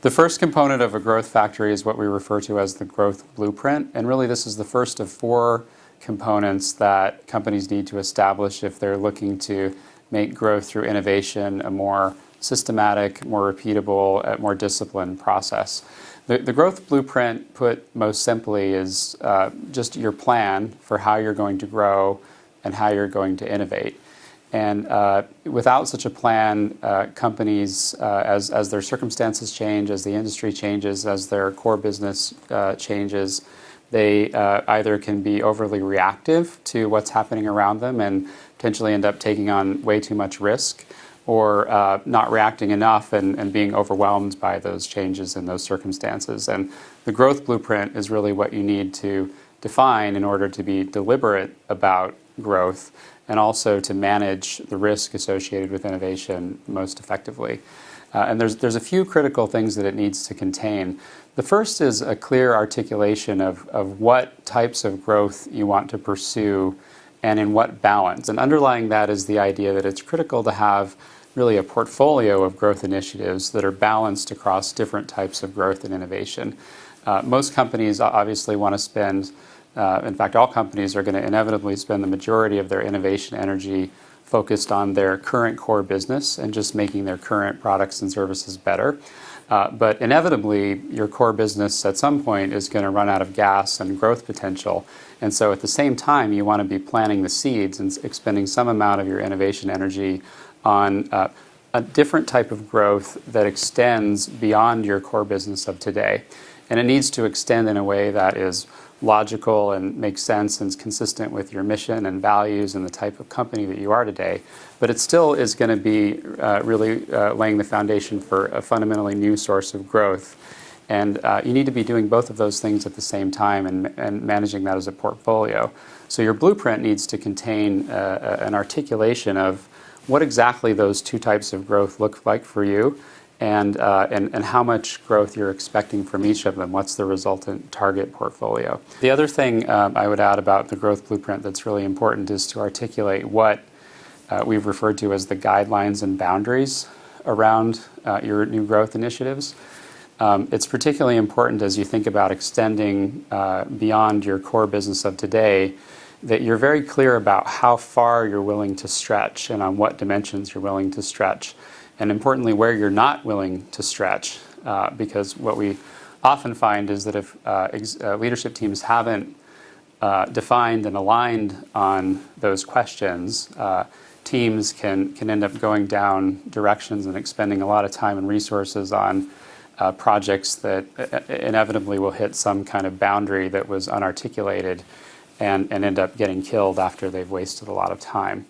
The first component of a growth factory is what we refer to as the growth blueprint. And really this is the first of 4 components that companies need to establish if they're looking to make growth through innovation a more systematic, more repeatable, more disciplined process. The growth blueprint, put most simply, is just your plan for how you're going to grow and how you're going to innovate. And without such a plan, companies, as their circumstances change, as the industry changes, as their core business changes, they either can be overly reactive to what's happening around them and potentially end up taking on way too much risk, or not reacting enough and being overwhelmed by those changes in those circumstances. And the growth blueprint is really what you need to define in order to be deliberate about growth and also to manage the risk associated with innovation most effectively. And there's a few critical things that it needs to contain. The first is a clear articulation of what types of growth you want to pursue and in what balance. And underlying that is the idea that it's critical to have really a portfolio of growth initiatives that are balanced across different types of growth and innovation. Most companies obviously want to spend, in fact all companies are going to inevitably spend the majority of their innovation energy focused on their current core business and just making their current products and services better. But inevitably, your core business at some point is going to run out of gas and growth potential. And so at the same time, you want to be planting the seeds and expending some amount of your innovation energy on a different type of growth that extends beyond your core business of today. And it needs to extend in a way that is logical and makes sense and is consistent with your mission and values and the type of company that you are today. But it still is going to be really laying the foundation for a fundamentally new source of growth. And you need to be doing both of those things at the same time and managing that as a portfolio. So your blueprint needs to contain an articulation of what exactly those 2 types of growth look like for you, and how much growth you're expecting from each of them. What's the resultant target portfolio? The other thing I would add about the growth blueprint that's really important is to articulate what we've referred to as the guidelines and boundaries around your new growth initiatives. It's particularly important as you think about extending beyond your core business of today, that you're very clear about how far you're willing to stretch and on what dimensions you're willing to stretch. And importantly, where you're not willing to stretch, because what we often find is that if leadership teams haven't defined and aligned on those questions, teams can end up going down directions and expending a lot of time and resources on projects that inevitably will hit some kind of boundary that was unarticulated and end up getting killed after they've wasted a lot of time.